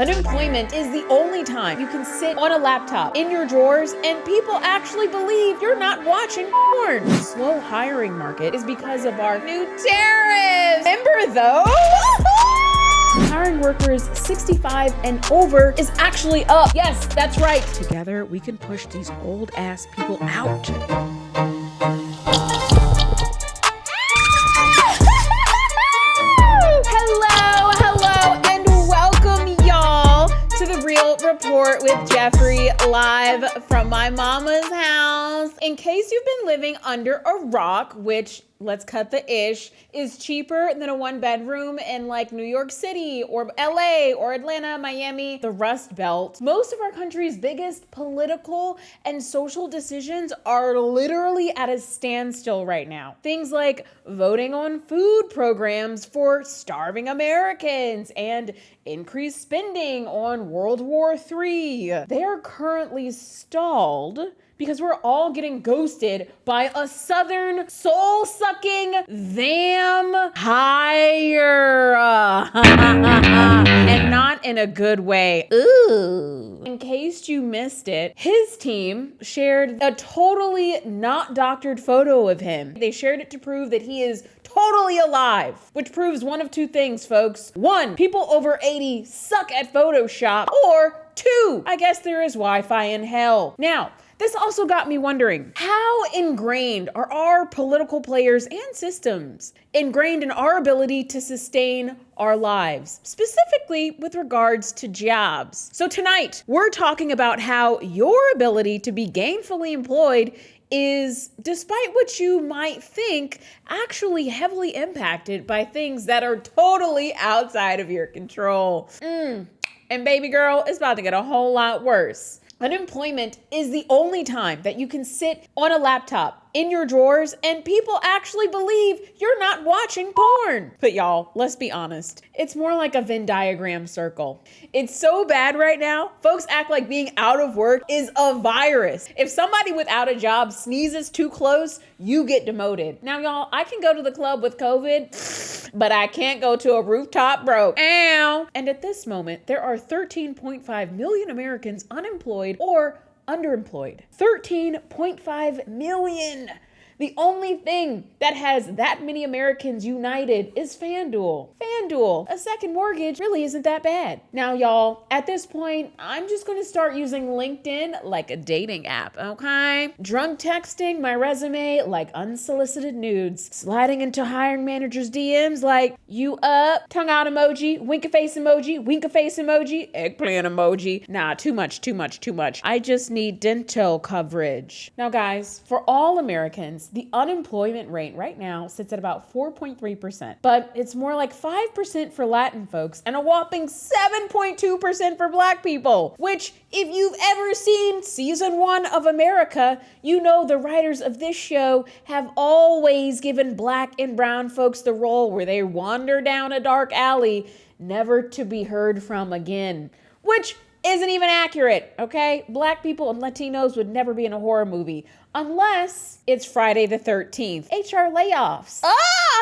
Unemployment is the only time you can sit on a laptop in your drawers and people actually believe you're not watching porn. The slow hiring market is because of our new tariffs. Remember those? Hiring workers 65 and over is actually up. Yes, that's right. Together, we can push these old ass people out. Report with Jeffrey live from my mama's house. In case you've been living under a rock, which, let's cut the ish, is cheaper than a one bedroom in like New York City or LA or Atlanta, Miami, the Rust Belt. Most of our country's biggest political and social decisions are literally at a standstill right now. Things like voting on food programs for starving Americans and increased spending on World War III. They are currently stalled because we're all getting ghosted by a southern soul-sucking vampire. And not in a good way. Ooh. In case you missed it, his team shared a totally not doctored photo of him. They shared it to prove that he is totally alive, which proves one of two things, folks. One, people over 80 suck at Photoshop, or two, I guess there is Wi-Fi in hell. Now, this also got me wondering, how ingrained are our political players and systems ingrained in our ability to sustain our lives, specifically with regards to jobs? So tonight, we're talking about how your ability to be gainfully employed is, despite what you might think, actually heavily impacted by things that are totally outside of your control. And baby girl, it's about to get a whole lot worse. Unemployment is the only time that you can sit on a laptop in your drawers and people actually believe you're not watching porn. But y'all, let's be honest. It's more like a Venn diagram circle. It's so bad right now. Folks act like being out of work is a virus. If somebody without a job sneezes too close, you get demoted. Now y'all, I can go to the club with COVID, but I can't go to a rooftop broke. Ow. And at this moment, there are 13.5 million Americans unemployed or underemployed. 13.5 million. The only thing that has that many Americans united is FanDuel. FanDuel, a second mortgage really isn't that bad. Now, y'all, at this point, I'm just gonna start using LinkedIn like a dating app, okay? Drunk texting my resume like unsolicited nudes. Sliding into hiring managers' DMs like, you up? Tongue out emoji, wink a face emoji, eggplant emoji. Nah, too much. I just need dental coverage. Now, guys, for all Americans, the unemployment rate right now sits at about 4.3%, but it's more like 5% for Latin folks and a whopping 7.2% for Black people, which if you've ever seen season 1 of America, you know the writers of this show have always given Black and brown folks the role where they wander down a dark alley, never to be heard from again, which isn't even accurate, okay? Black people and Latinos would never be in a horror movie unless it's Friday the 13th. HR layoffs.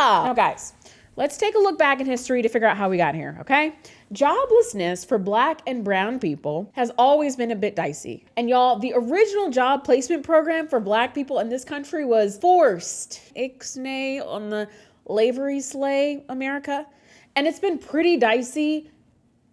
Now guys, let's take a look back in history to figure out how we got here, okay? Joblessness for Black and brown people has always been a bit dicey. And y'all, the original job placement program for Black people in this country was forced. Ixnay on the lavery slay America. And it's been pretty dicey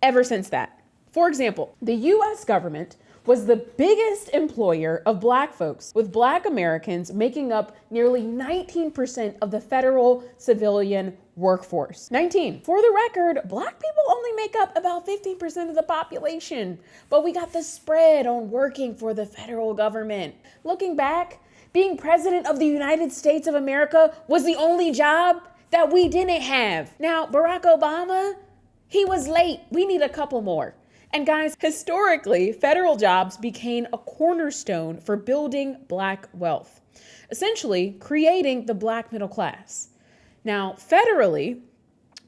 ever since that. For example, the US government was the biggest employer of Black folks, with Black Americans making up nearly 19% of the federal civilian workforce. 19. For the record, Black people only make up about 15% of the population, but we got the spread on working for the federal government. Looking back, being president of the United States of America was the only job that we didn't have. Now, Barack Obama, he was late. We need a couple more. And guys, historically, federal jobs became a cornerstone for building Black wealth, essentially creating the Black middle class. Now, federally,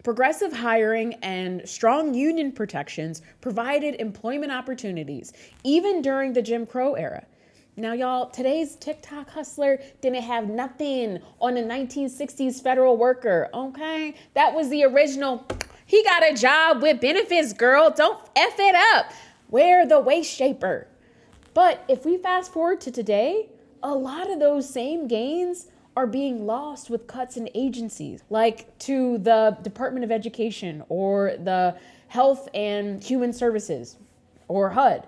progressive hiring and strong union protections provided employment opportunities, even during the Jim Crow era. Now, y'all, today's TikTok hustler didn't have nothing on a 1960s federal worker, okay? That was the original He got a job with benefits, girl. Don't F it up. Wear the waist shaper. But if we fast forward to today, a lot of those same gains are being lost with cuts in agencies, like to the Department of Education or the Health and Human Services or HUD.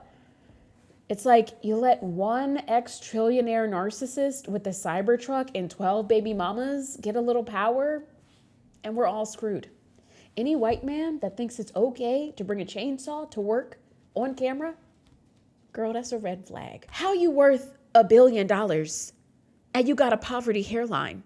It's like you let one ex-trillionaire narcissist with a Cybertruck and 12 baby mamas get a little power, and we're all screwed. Any white man that thinks it's okay to bring a chainsaw to work on camera, girl, that's a red flag. How you worth $1 billion and you got a poverty hairline?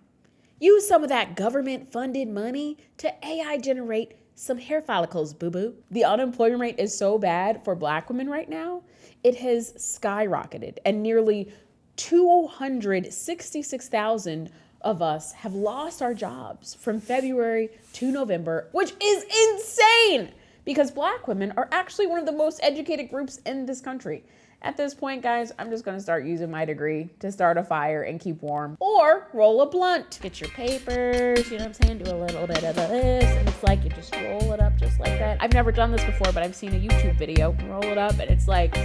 Use some of that government-funded money to AI generate some hair follicles, boo-boo. The unemployment rate is so bad for Black women right now, it has skyrocketed, and nearly 266,000 of us have lost our jobs from February to November, which is insane because Black women are actually one of the most educated groups in this country. At this point, guys, I'm just gonna start using my degree to start a fire and keep warm, or roll a blunt. Get your papers, you know what I'm saying? Do a little bit of this, and it's like you just roll it up just like that. I've never done this before, but I've seen a YouTube video. Roll it up, and it's like,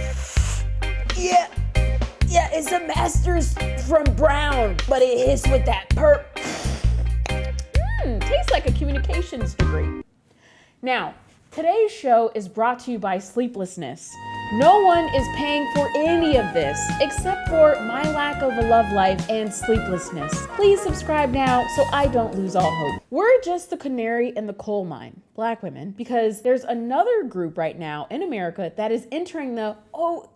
yeah, it's a master's from Brown, but it hits with that perp. Tastes like a communications degree. Now, today's show is brought to you by sleeplessness. No one is paying for any of this except for my lack of a love life and sleeplessness. Please subscribe now so I don't lose all hope. We're just the canary in the coal mine, Black women, because there's another group right now in America that is entering the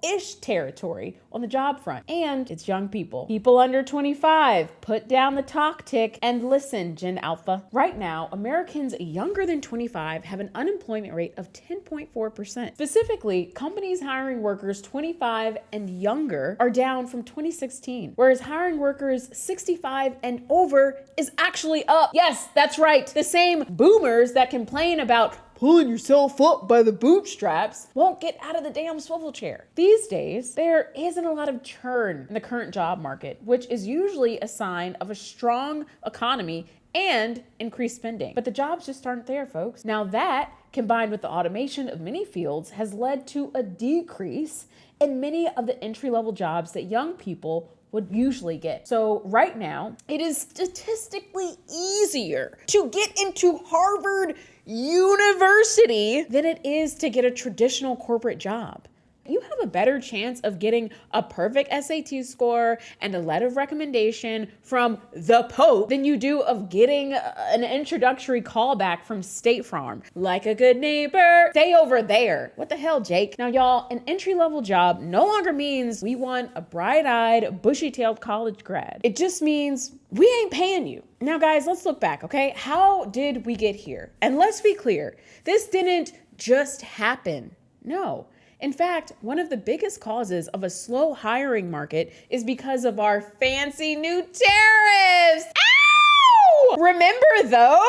ish territory on the job front. And it's young people. People under 25. Put down the talk tick and listen, Gen Alpha. Right now, Americans younger than 25 have an unemployment rate of 10.4%. Specifically, companies hiring workers 25 and younger are down from 2016, whereas hiring workers 65 and over is actually up. Yes, that's right. The same boomers that complain about pulling yourself up by the bootstraps won't get out of the damn swivel chair. These days, there isn't a lot of churn in the current job market, which is usually a sign of a strong economy and increased spending. But the jobs just aren't there, folks. Now that, combined with the automation of many fields, has led to a decrease in many of the entry-level jobs that young people would usually get. So right now, it is statistically easier to get into Harvard University than it is to get a traditional corporate job. You have a better chance of getting a perfect SAT score and a letter of recommendation from the Pope than you do of getting an introductory callback from State Farm. Like a good neighbor, stay over there. What the hell, Jake? Now, y'all, an entry-level job no longer means we want a bright-eyed, bushy-tailed college grad. It just means we ain't paying you. Now, guys, let's look back, okay? How did we get here? And let's be clear, this didn't just happen. No. In fact, one of the biggest causes of a slow hiring market is because of our fancy new tariffs. Ow! Remember those?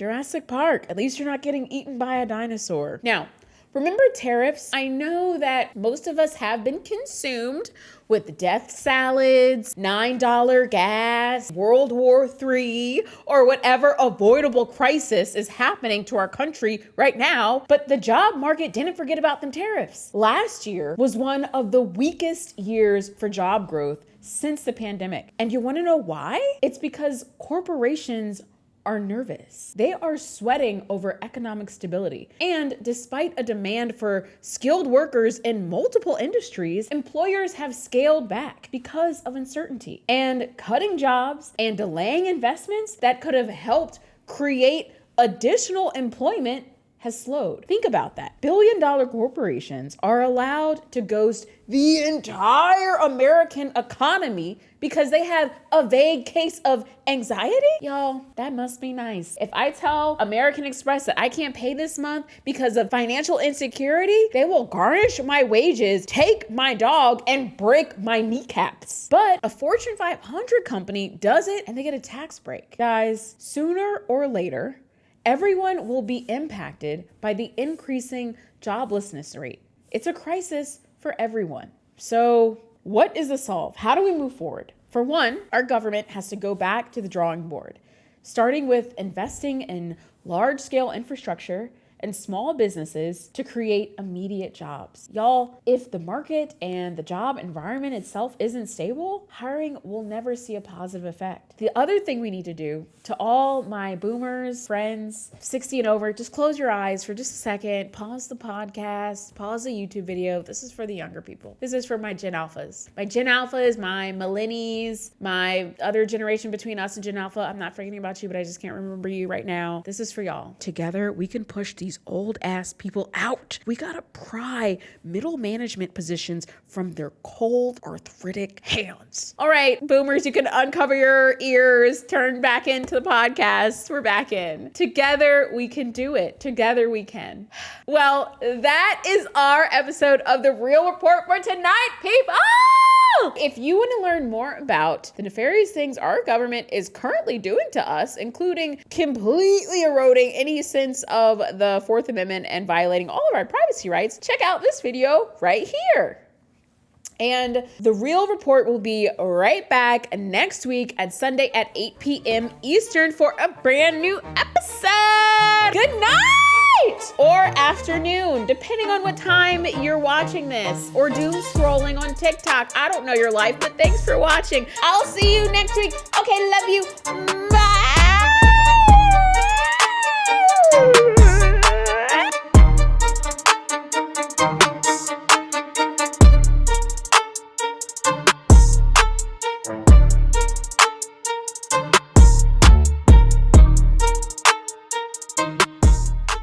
Jurassic Park. At least you're not getting eaten by a dinosaur. Now, remember tariffs? I know that most of us have been consumed with death salads, $9 gas, World War III, or whatever avoidable crisis is happening to our country right now. But the job market didn't forget about them tariffs. Last year was one of the weakest years for job growth since the pandemic. And you want to know why? It's because corporations are nervous. They are sweating over economic stability. And despite a demand for skilled workers in multiple industries, employers have scaled back because of uncertainty and cutting jobs and delaying investments that could have helped create additional employment has slowed. Think about that. Billion-dollar corporations are allowed to ghost the entire American economy because they have a vague case of anxiety? Y'all, that must be nice. If I tell American Express that I can't pay this month because of financial insecurity, they will garnish my wages, take my dog, and break my kneecaps. But a Fortune 500 company does it and they get a tax break. Guys, sooner or later, everyone will be impacted by the increasing joblessness rate. It's a crisis for everyone. So what is the solve? How do we move forward? For one, our government has to go back to the drawing board. starting with investing in large-scale infrastructure and small businesses to create immediate jobs. Y'all, if the market and the job environment itself isn't stable, hiring will never see a positive effect. The other thing we need to do, to all my boomers, friends, 60 and over, just close your eyes for just a second, pause the podcast, pause the YouTube video. This is for the younger people. This is for my Gen Alphas. My Gen Alphas, my millennials, my other generation between us and Gen Alpha. I'm not forgetting about you, but I just can't remember you right now. This is for y'all. Together, we can push these old ass people out. We gotta pry middle management positions from their cold, arthritic hands. All right, boomers, you can uncover your ears, turn back into the podcast. We're back in. Together, we can do it. Together, we can. Well, that is our episode of The Real Report for tonight, people. If you want to learn more about the nefarious things our government is currently doing to us, including completely eroding any sense of the Fourth Amendment and violating all of our privacy rights, check out this video right here. And The Real Report will be right back next week at Sunday at 8 p.m. Eastern for a brand new episode. Good night! Or afternoon, depending on what time you're watching this, or doom scrolling on TikTok. I don't know your life, but thanks for watching. I'll see you next week. Okay, love you.